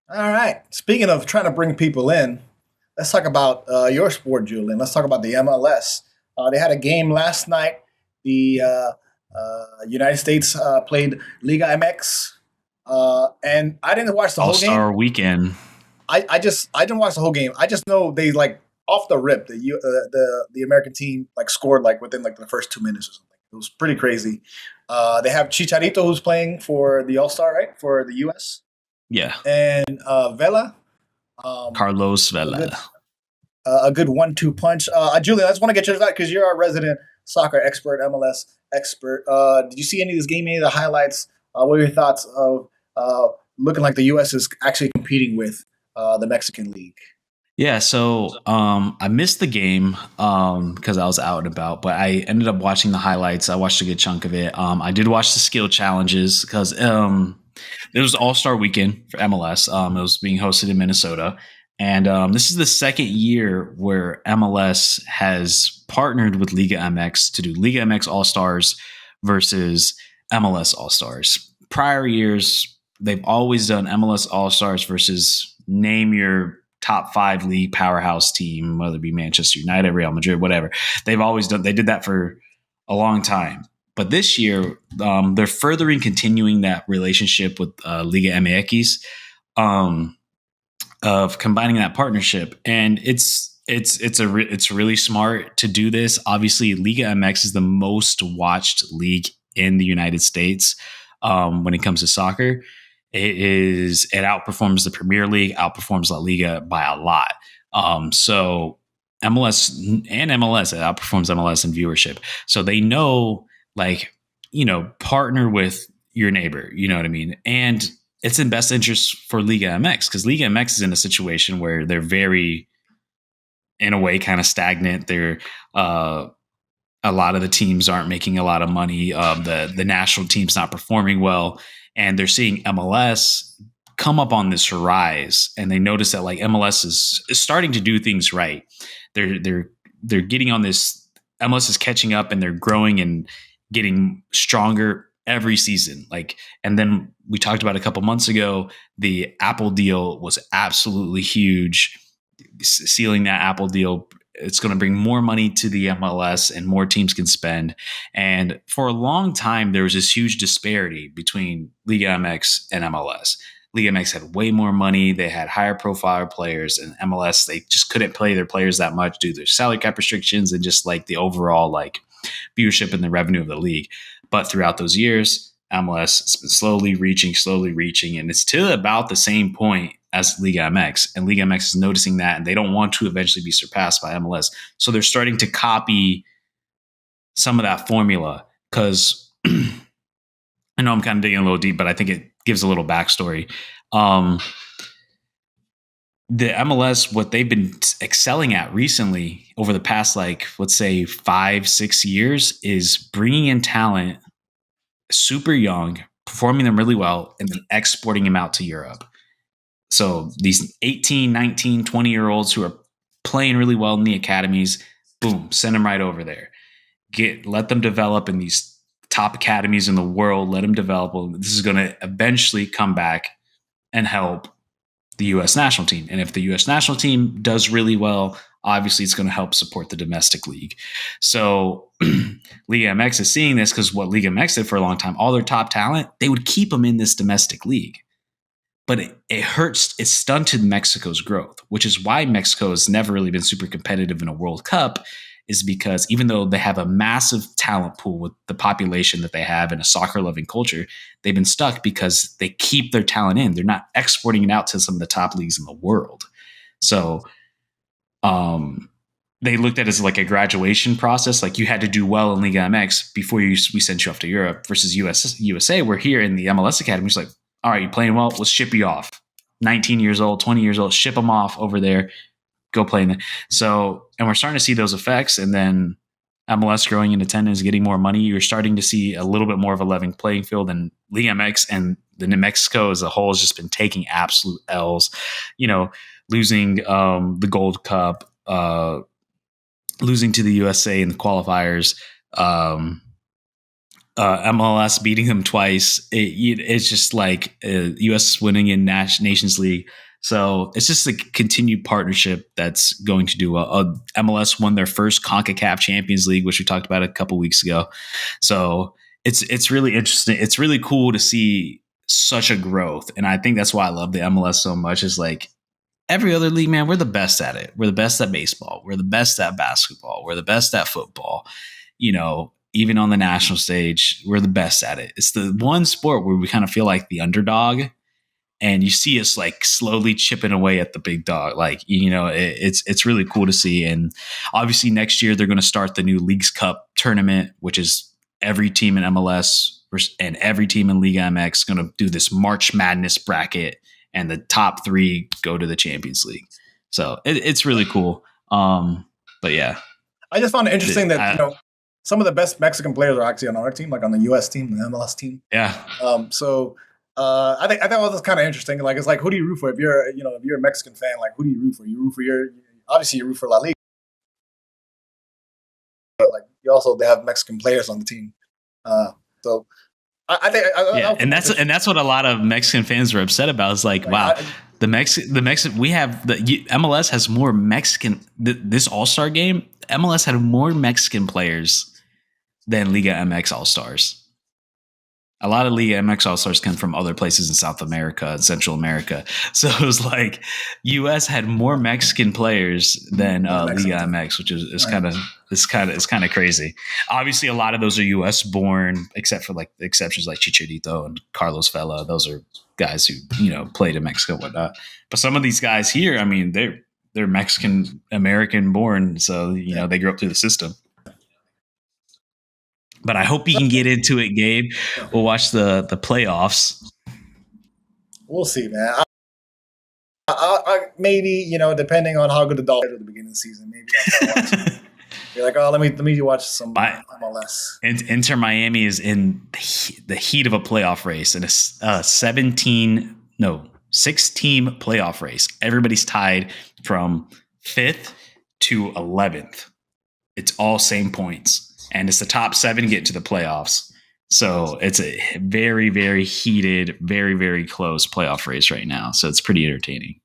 All right. Speaking of trying to bring people in, let's talk about your sport, Julian. Let's talk about the MLS. They had a game last night. The United States played Liga MX, and I didn't watch the All whole game. Star Weekend. I didn't watch the whole game. I just know they like off the rip the American team like scored like within like the first 2 minutes or something. It was pretty crazy. They have Chicharito who's playing for the All Star, right, for the U.S. Yeah. and Vela. Um, Carlos a good Vela. a good 1-2 punch. Julian, I just want to get your thought because you're our resident soccer expert, MLS expert. Did you see any of this game? Any of the highlights? What are your thoughts of looking like the U.S. is actually competing with the Mexican League? Yeah, so I missed the game because I was out and about, but I ended up watching the highlights. I watched a good chunk of it. I did watch the skill challenges because it was All Star Weekend for MLS. It was being hosted in Minnesota, and this is the second year where MLS has partnered with Liga MX to do Liga MX All Stars versus MLS All Stars. Prior years, they've always done MLS All Stars versus name your top five league powerhouse team, whether it be Manchester United, Real Madrid, whatever. They've always done. They did that for a long time. But this year, they're furthering continuing that relationship with Liga MX, of combining that partnership, and it's really smart to do this. Obviously, Liga MX is the most watched league in the United States when it comes to soccer. It outperforms the Premier League, outperforms La Liga by a lot. So MLS and MLS it outperforms MLS in viewership. So they know, like, partner with your neighbor. You know what I mean? And it's in best interest for Liga MX because Liga MX is in a situation where they're very, in a way, kind of stagnant. They're a lot of the teams aren't making a lot of money. The national team's not performing well, and they're seeing MLS come up on this rise, and they notice that like MLS is starting to do things right. They're getting on this. MLS is catching up, and they're growing and getting stronger every season. Like, and then we talked about a couple months ago, the Apple deal was absolutely huge. Sealing that Apple deal, it's going to bring more money to the MLS and more teams can spend. And for a long time, there was this huge disparity between Liga MX and MLS. Liga MX had way more money. They had higher profile players, and MLS, they just couldn't play their players that much due to their salary cap restrictions and just like the overall like viewership and the revenue of the league. But throughout those years, MLS has been slowly reaching, and it's to about the same point as Liga MX. And Liga MX is noticing that, and they don't want to eventually be surpassed by MLS. So they're starting to copy some of that formula because I know I'm kind of digging a little deep, but I think it gives a little backstory. Um, the MLS, what they've been excelling at recently over the past, like, let's say 5-6 years, is bringing in talent super young, performing them really well, and then exporting them out to Europe. So these 18, 19, 20-year olds who are playing really well in the academies, boom, send them right over there. Let them develop in these top academies in the world. Let them develop. This is going to eventually come back and help the U.S. national team. And if the U.S. national team does really well, obviously it's going to help support the domestic league. So Liga MX is seeing this because what Liga MX did for a long time, all their top talent, they would keep them in this domestic league. But it hurts, it stunted Mexico's growth, which is why Mexico has never really been super competitive in a World Cup, is because even though they have a massive talent pool with the population that they have and a soccer loving culture, they've been stuck because they keep their talent in. They're not exporting it out to some of the top leagues in the world. So they looked at it as like a graduation process. Like you had to do well in Liga MX before we sent you off to Europe versus USA. We're here in the MLS Academy. It's like, all right, you're playing well. Let's ship you off. 19 years old, 20 years old, ship them off over there. Go play in the. So, and we're starting to see those effects. And then MLS growing in attendance, getting more money. You're starting to see a little bit more of a level playing field, and Liga MX and the New Mexico as a whole has just been taking absolute L's, losing the Gold Cup, losing to the USA in the qualifiers. MLS beating them twice. It's just like U.S. winning in Nations League. So it's just a continued partnership that's going to do well. MLS won their first CONCACAF Champions League, which we talked about a couple weeks ago. So it's really interesting. It's really cool to see such a growth. And I think that's why I love the MLS so much is like every other league, man, we're the best at it. We're the best at baseball. We're the best at basketball. We're the best at football. Even on the national stage, we're the best at it. It's the one sport where we kind of feel like the underdog, and you see us like slowly chipping away at the big dog. Like, it's really cool to see. And obviously next year they're going to start the new Leagues Cup tournament, which is every team in MLS and every team in Liga MX going to do this March Madness bracket, and the top 3 go to the Champions League. So it's really cool. But yeah, I just found it interesting that, some of the best Mexican players are actually on our team, like on the U.S. team, the MLS team. Yeah. I thought that was kind of interesting. Like, it's like, who do you root for? If you're a Mexican fan, like, who do you root for? You root for obviously you root for La Liga, but like they have Mexican players on the team. So I think, and that's what a lot of Mexican fans were upset about. It's like, wow, the Mexican we have the MLS has more Mexican. This All Star game, MLS had more Mexican players than Liga MX All Stars. A lot of Liga MX All Stars come from other places in South America and Central America. So it was like US had more Mexican players than Liga MX, which is kind of crazy. Obviously, a lot of those are US born, except for like the exceptions like Chicharito and Carlos Vela. Those are guys who played in Mexico and whatnot. But some of these guys here, I mean, they're Mexican American born, so they grew up through the system. But I hope you can get into it, Gabe. We'll watch the playoffs. We'll see, man. I maybe, depending on how good the Dolphins are at the beginning of the season, maybe I'll start watching. You're like, oh, let me watch some MLS. Inter Miami is in the heat of a playoff race, and a 6-team playoff race. Everybody's tied from 5th to 11th. It's all same points. And it's the top 7 get to the playoffs. So it's a very, very heated, very, very close playoff race right now. So it's pretty entertaining.